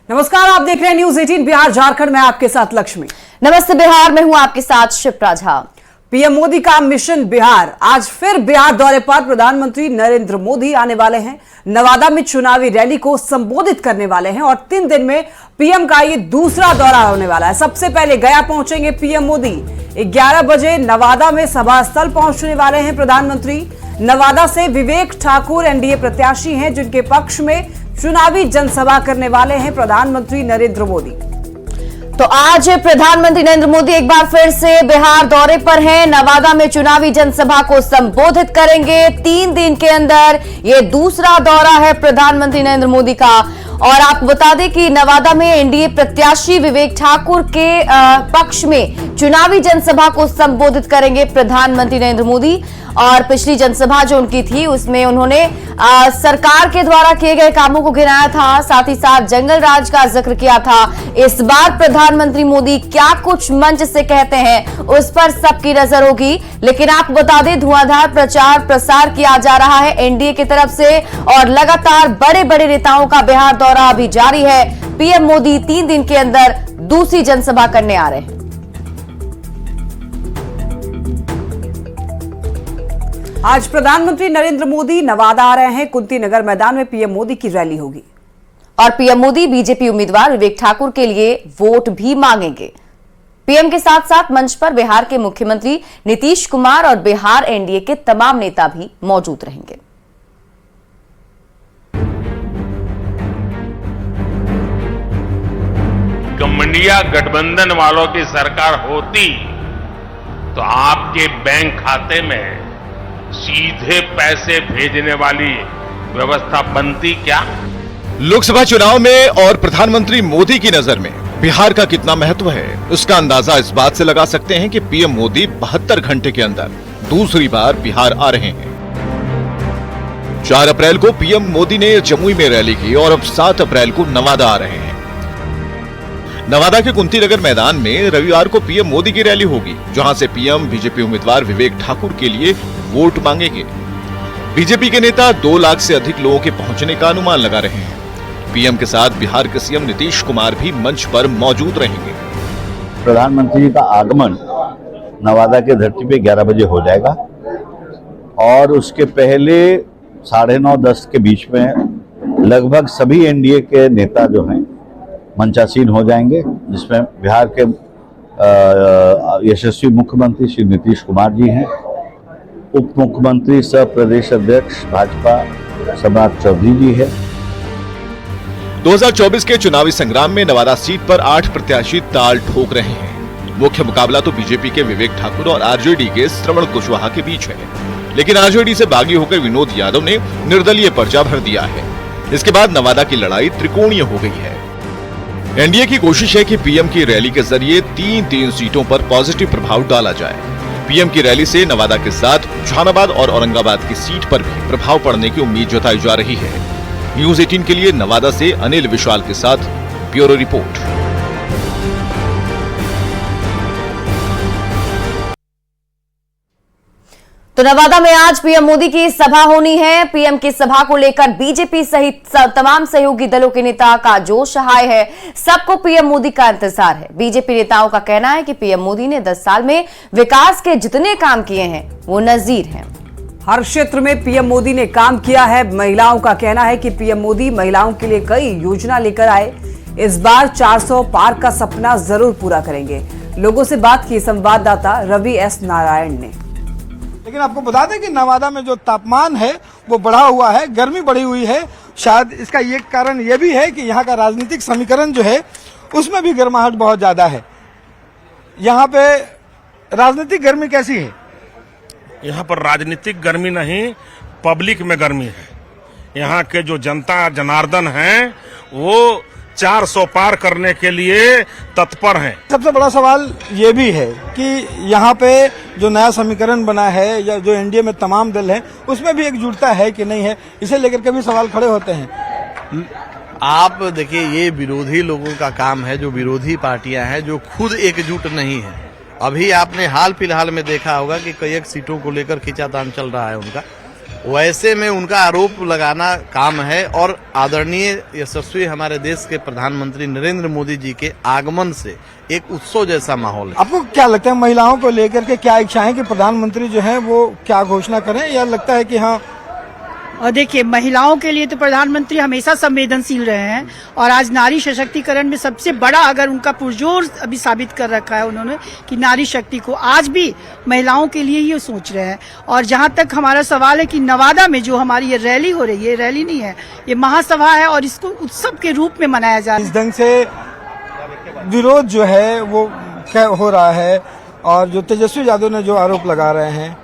नमस्कार, आप देख रहे हैं न्यूज 18 बिहार झारखंड में आपके साथ लक्ष्मी। नमस्ते बिहार में हूं आपके साथ शिप्रा झा। पीएम मोदी का मिशन बिहार। आज फिर बिहार दौरे पर प्रधानमंत्री नरेंद्र मोदी आने वाले हैं। नवादा में चुनावी रैली को संबोधित करने वाले हैं और 3 दिन में पीएम का ये दूसरा दौरा होने वाला है। सबसे पहले गया पहुंचेंगे पीएम मोदी। 11 बजे नवादा में सभा स्थल पहुंचने वाले हैं प्रधानमंत्री। नवादा से विवेक ठाकुर एनडीए प्रत्याशी हैं, जिनके पक्ष में चुनावी जनसभा करने वाले हैं प्रधानमंत्री नरेंद्र मोदी। तो आज प्रधानमंत्री नरेंद्र मोदी एक बार फिर से बिहार दौरे पर हैं। नवादा में चुनावी जनसभा को संबोधित करेंगे। 3 दिन के अंदर ये दूसरा दौरा है प्रधानमंत्री नरेंद्र मोदी का। और आपको बता दें कि नवादा में एनडीए प्रत्याशी विवेक ठाकुर के पक्ष में चुनावी जनसभा को संबोधित करेंगे प्रधानमंत्री नरेंद्र मोदी। और पिछली जनसभा जो उनकी थी उसमें उन्होंने सरकार के द्वारा किए गए कामों को गिनाया था, साथ ही साथ जंगल राज का जिक्र किया था। इस बार प्रधानमंत्री मोदी क्या कुछ मंच से कहते हैं उस पर सबकी नजर होगी। लेकिन आपको बता दें, धुआंधार प्रचार प्रसार किया जा रहा है एनडीए की तरफ से और लगातार बड़े बड़े नेताओं का बिहार दौरा अभी जारी है। पीएम मोदी 3 दिन के अंदर दूसरी जनसभा करने आ रहे हैं। आज प्रधानमंत्री नरेंद्र मोदी नवादा आ रहे हैं। कुंती नगर मैदान में पीएम मोदी की रैली होगी और पीएम मोदी बीजेपी उम्मीदवार विवेक ठाकुर के लिए वोट भी मांगेंगे। पीएम के साथ साथ मंच पर बिहार के मुख्यमंत्री नीतीश कुमार और बिहार एनडीए के तमाम नेता भी मौजूद रहेंगे। इंडिया गठबंधन वालों की सरकार होती तो आपके बैंक खाते में सीधे पैसे भेजने वाली व्यवस्था बनती क्या? लोकसभा चुनाव में और प्रधानमंत्री मोदी की नजर में बिहार का कितना महत्व है, उसका अंदाजा इस बात से लगा सकते हैं कि पीएम मोदी 72 घंटे के अंदर दूसरी बार बिहार आ रहे हैं। 4 अप्रैल को पीएम मोदी ने जमुई में रैली की और अब 7 अप्रैल को नवादा आ रहे हैं। नवादा के कुंती नगर मैदान में रविवार को पीएम मोदी की रैली होगी, जहां से पीएम बीजेपी उम्मीदवार विवेक ठाकुर के लिए वोट मांगेंगे। बीजेपी के नेता 2 लाख से अधिक लोगों के पहुंचने का अनुमान लगा रहे हैं। पीएम के साथ बिहार के सीएम नीतीश कुमार भी मंच पर मौजूद रहेंगे। प्रधानमंत्री का आगमन नवादा के धरती पे 11 बजे हो जाएगा और उसके पहले 9:30-10 के बीच में लगभग सभी एनडीए के नेता जो हैं मंचासीन हो जाएंगे, जिसमें बिहार के यशस्वी मुख्यमंत्री श्री नीतीश कुमार जी हैं, उप मुख्यमंत्री सह प्रदेश अध्यक्ष भाजपा सम्राट चौधरी जी है। 2024 के चुनावी संग्राम में नवादा सीट पर 8 प्रत्याशी ताल ठोक रहे हैं। मुख्य मुकाबला तो बीजेपी के विवेक ठाकुर और आरजेडी के श्रवण कुशवाहा के बीच है, लेकिन आरजेडी से बागी होकर विनोद यादव ने निर्दलीय पर्चा भर दिया है। इसके बाद नवादा की लड़ाई त्रिकोणीय हो गई है। एनडीए की कोशिश है कि पीएम की रैली के जरिए 3 सीटों पर पॉजिटिव प्रभाव डाला जाए। पीएम की रैली से नवादा के साथ जहानाबाद और औरंगाबाद की सीट पर भी प्रभाव पड़ने की उम्मीद जताई जा रही है। न्यूज 18 के लिए नवादा से अनिल विशाल के साथ ब्यूरो रिपोर्ट। तो नवादा में आज पीएम मोदी की सभा होनी है। पीएम की सभा को लेकर बीजेपी सहित तमाम सहयोगी दलों के नेता का जोश हाय है। सबको पीएम मोदी का इंतजार है। बीजेपी नेताओं का कहना है कि पीएम मोदी ने 10 साल में विकास के जितने काम किए हैं वो नजीर हैं। हर क्षेत्र में पीएम मोदी ने काम किया है। महिलाओं का कहना है कि पीएम मोदी महिलाओं के लिए कई योजना लेकर आए। इस बार 400 पार का सपना जरूर पूरा करेंगे। लोगों से बात की संवाददाता रवि एस नारायण ने। लेकिन आपको बता दें कि नवादा में जो तापमान है वो बढ़ा हुआ है, गर्मी बढ़ी हुई है। शायद इसका ये कारण ये भी है कि यहाँ का राजनीतिक समीकरण जो है उसमें भी गर्माहट बहुत ज्यादा है। यहाँ पे राजनीतिक गर्मी कैसी है? यहाँ पर राजनीतिक गर्मी नहीं, पब्लिक में गर्मी है। यहाँ के जो जनता जनार्दन हैं वो 400 पार करने के लिए तत्पर हैं। सबसे बड़ा सवाल ये भी है कि यहाँ पे जो नया समीकरण बना है या जो एनडीए में तमाम दल हैं उसमें भी एकजुटता है कि नहीं है, इसे लेकर के भी सवाल खड़े होते हैं। आप देखिए, ये विरोधी लोगों का काम है, जो विरोधी पार्टियां हैं जो खुद एकजुट नहीं है। अभी आपने हाल फिलहाल में देखा होगा कि कई एक सीटों को लेकर खींचातान चल रहा है उनका। वैसे में उनका आरोप लगाना काम है। और आदरणीय यशस्वी हमारे देश के प्रधानमंत्री नरेंद्र मोदी जी के आगमन से एक उत्सव जैसा माहौल है। आपको क्या लगता है महिलाओं को लेकर के क्या इच्छा है कि प्रधानमंत्री जो है वो क्या घोषणा करें, या लगता है कि हाँ? और देखिए, महिलाओं के लिए तो प्रधानमंत्री हमेशा संवेदनशील रहे हैं और आज नारी सशक्तिकरण में सबसे बड़ा अगर उनका पुरजोर अभी साबित कर रखा है उन्होंने कि नारी शक्ति को आज भी महिलाओं के लिए ही सोच रहे हैं। और जहां तक हमारा सवाल है कि नवादा में जो हमारी ये रैली हो रही है, ये रैली नहीं है, ये महासभा है और इसको उत्सव के रूप में मनाया जा रहा है। इस ढंग से विरोध जो है वो क्या हो रहा है, और जो तेजस्वी यादव ने जो आरोप लगा रहे हैं,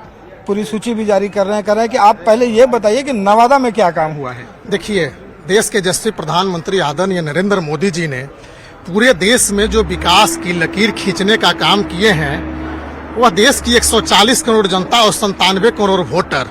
पूरी सूची भी जारी कर रहे हैं कि आप पहले ये बताइए कि नवादा में क्या काम हुआ है। देखिए, देश के यशस्वी प्रधानमंत्री आदरणीय नरेंद्र मोदी जी ने पूरे देश में जो विकास की लकीर खींचने का काम किए हैं, वह देश की 140 करोड़ जनता और 97 करोड़ वोटर,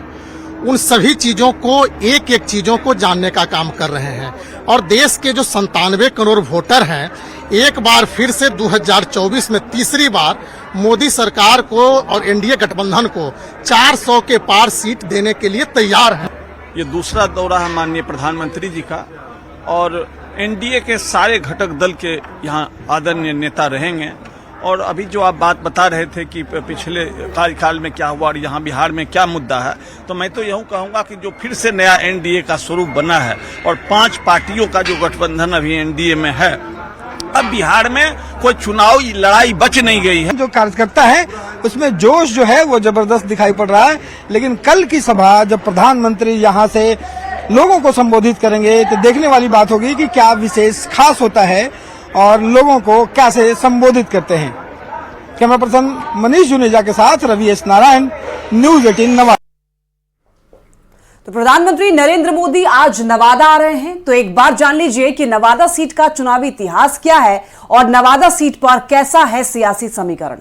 उन सभी चीजों को एक एक चीजों को जानने का काम कर रहे हैं। और देश के जो 97 करोड़ वोटर हैं, एक बार फिर से 2024 में तीसरी बार मोदी सरकार को और एनडीए गठबंधन को 400 के पार सीट देने के लिए तैयार है। ये दूसरा दौरा है माननीय प्रधानमंत्री जी का, और एनडीए के सारे घटक दल के यहाँ आदरणीय नेता रहेंगे। और अभी जो आप बात बता रहे थे कि पिछले कार्यकाल में क्या हुआ और यहाँ बिहार में क्या मुद्दा है, तो मैं तो यूँ कहूँगा कि जो फिर से नया एनडीए का स्वरूप बना है और 5 पार्टियों का जो गठबंधन अभी एनडीए में है, अब बिहार में कोई चुनाव लड़ाई बच नहीं गई है। जो कार्यकर्ता है उसमें जोश जो है वो जबरदस्त दिखाई पड़ रहा है। लेकिन कल की सभा जब प्रधानमंत्री यहाँ से लोगों को संबोधित करेंगे तो देखने वाली बात होगी कि क्या विशेष खास होता है और लोगों को कैसे संबोधित करते हैं। कैमरा पर्सन मनीष जुनेजा के साथ रवि एस नारायण, न्यूज 18 नवादा। तो प्रधानमंत्री नरेंद्र मोदी आज नवादा आ रहे हैं, तो एक बार जान लीजिए कि नवादा सीट का चुनावी इतिहास क्या है और नवादा सीट पर कैसा है सियासी समीकरण।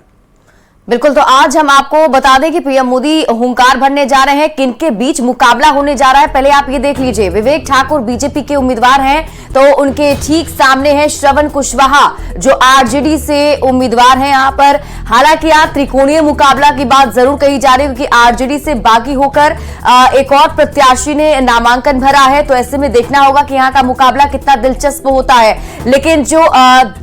बिल्कुल, तो आज हम आपको बता दें कि पीएम मोदी हुंकार भरने जा रहे हैं, किनके बीच मुकाबला होने जा रहा है। पहले आप ये देख लीजिए, विवेक ठाकुर बीजेपी के उम्मीदवार हैं, तो उनके ठीक सामने हैं श्रवण कुशवाहा जो आरजेडी से उम्मीदवार हैं यहाँ पर। हालांकि यहाँ त्रिकोणीय मुकाबला की बात जरूर कही जा रही है क्योंकि आरजेडी से बागी होकर एक और प्रत्याशी ने नामांकन भरा है, तो ऐसे में देखना होगा कि यहाँ का मुकाबला कितना दिलचस्प होता है। लेकिन जो आप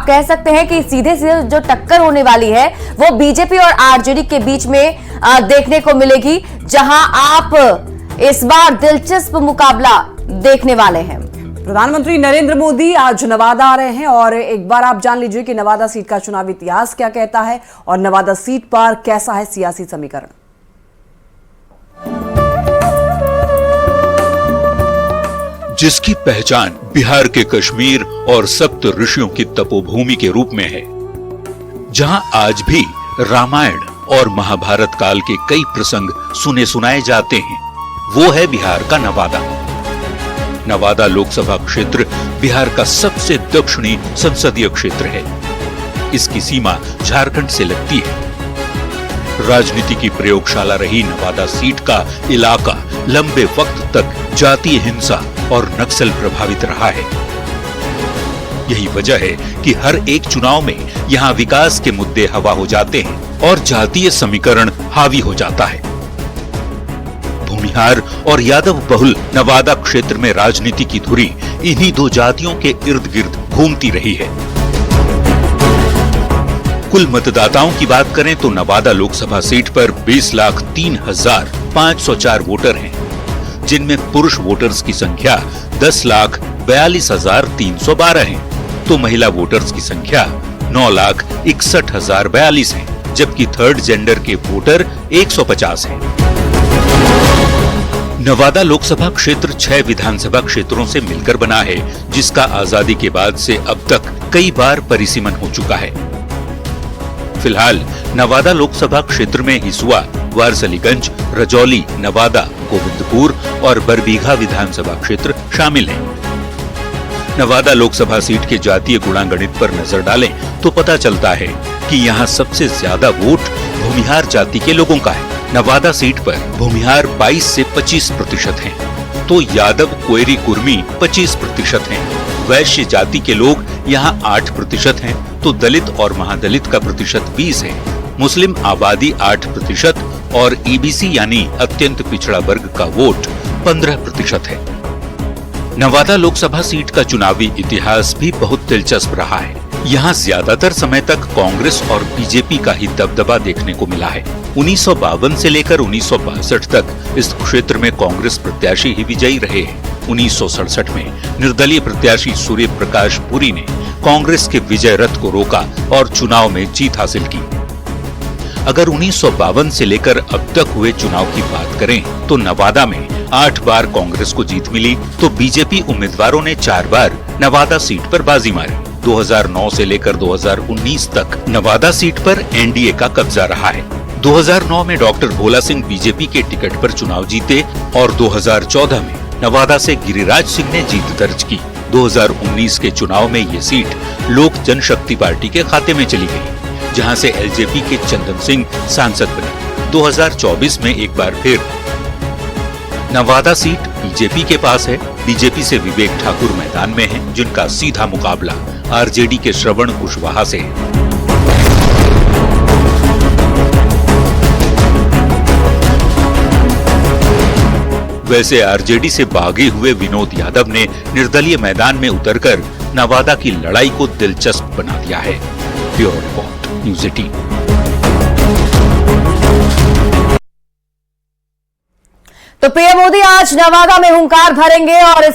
कह सकते हैं कि सीधे सीधे जो टक्कर होने वाली है वो बीजेपी और आरजेडी के बीच में देखने को मिलेगी, जहां आप इस बार दिलचस्प मुकाबला देखने वाले हैं। प्रधानमंत्री नरेंद्र मोदी आज नवादा आ रहे हैं और एक बार आप जान लीजिए कि नवादा सीट का चुनावी इतिहास क्या कहता है और नवादा सीट पर कैसा है सियासी समीकरण। जिसकी पहचान बिहार के कश्मीर और सप्त ऋषियों की तपोभूमि के रूप में है, जहां आज भी रामायण और महाभारत काल के कई प्रसंग सुने सुनाए जाते हैं, वो है बिहार का नवादा। नवादा लोकसभा क्षेत्र बिहार का सबसे दक्षिणी संसदीय क्षेत्र है। इसकी सीमा झारखंड से लगती है। राजनीति की प्रयोगशाला रही नवादा सीट का इलाका लंबे वक्त तक जातीय हिंसा और नक्सल प्रभावित रहा है। यही वजह है कि हर एक चुनाव में यहाँ विकास के मुद्दे हवा हो जाते हैं और जातीय समीकरण हावी हो जाता है। भूमिहार और यादव बहुल नवादा क्षेत्र में राजनीति की धुरी इन्हीं दो जातियों के इर्द गिर्द घूमती रही है। कुल मतदाताओं की बात करें तो नवादा लोकसभा सीट पर 20,03,504 वोटर हैं, जिनमें पुरुष वोटर्स की संख्या 10,42,312 है, तो महिला वोटर्स की संख्या 9,61,042 है, जबकि थर्ड जेंडर के वोटर 150 हैं। नवादा लोकसभा क्षेत्र 6 विधानसभा क्षेत्रों से मिलकर बना है, जिसका आजादी के बाद से अब तक कई बार परिसीमन हो चुका है। फिलहाल नवादा लोकसभा क्षेत्र में हिसुआ, वारसलीगंज, रजौली, नवादा, गोविंदपुर और बरबीघा विधानसभा क्षेत्र शामिल हैं। नवादा लोकसभा सीट के जातीय गुणागणित पर नजर डालें तो पता चलता है कि यहाँ सबसे ज्यादा वोट भूमिहार जाति के लोगों का है। नवादा सीट पर भूमिहार 22 से 25% हैं, तो यादव, कोयरी, कुर्मी 25% हैं। वैश्य जाति के लोग यहाँ 8% हैं, तो दलित और महादलित का प्रतिशत 20 है। मुस्लिम आबादी 8%, और ईबीसी यानी अत्यंत पिछड़ा वर्ग का वोट 15% है। नवादा लोकसभा सीट का चुनावी इतिहास भी बहुत दिलचस्प रहा है। यहाँ ज्यादातर समय तक कांग्रेस और बीजेपी का ही दबदबा देखने को मिला है। 1952 से लेकर 1962 तक इस क्षेत्र में कांग्रेस प्रत्याशी ही विजयी रहे हैं। 1967 में निर्दलीय प्रत्याशी सूर्य प्रकाश पुरी ने कांग्रेस के विजय रथ को रोका और चुनाव में जीत हासिल की। अगर 1952 से लेकर अब तक हुए चुनाव की बात करें तो नवादा में 8 बार कांग्रेस को जीत मिली, तो बीजेपी उम्मीदवारों ने 4 बार नवादा सीट पर बाजी मारी। 2009 से लेकर 2019 तक नवादा सीट पर एनडीए का कब्जा रहा है। 2009 में डॉक्टर भोला सिंह बीजेपी के टिकट पर चुनाव जीते और 2014 में नवादा से गिरिराज सिंह ने जीत दर्ज की। 2019 के चुनाव में ये सीट लोक जनशक्ति पार्टी के खाते में चली गई, जहां से एलजेपी के चंदन सिंह सांसद बने। 2024 में एक बार फिर नवादा सीट बीजेपी के पास है। बीजेपी से विवेक ठाकुर मैदान में हैं, जिनका सीधा मुकाबला आरजेडी के श्रवण कुशवाहा से है। वैसे आरजेडी से भागे हुए विनोद यादव ने निर्दलीय मैदान में उतरकर नवादा की लड़ाई को दिलचस्प बना दिया है। Bureau report, news 18। तो पीएम मोदी आज नवादा में हुंकार भरेंगे और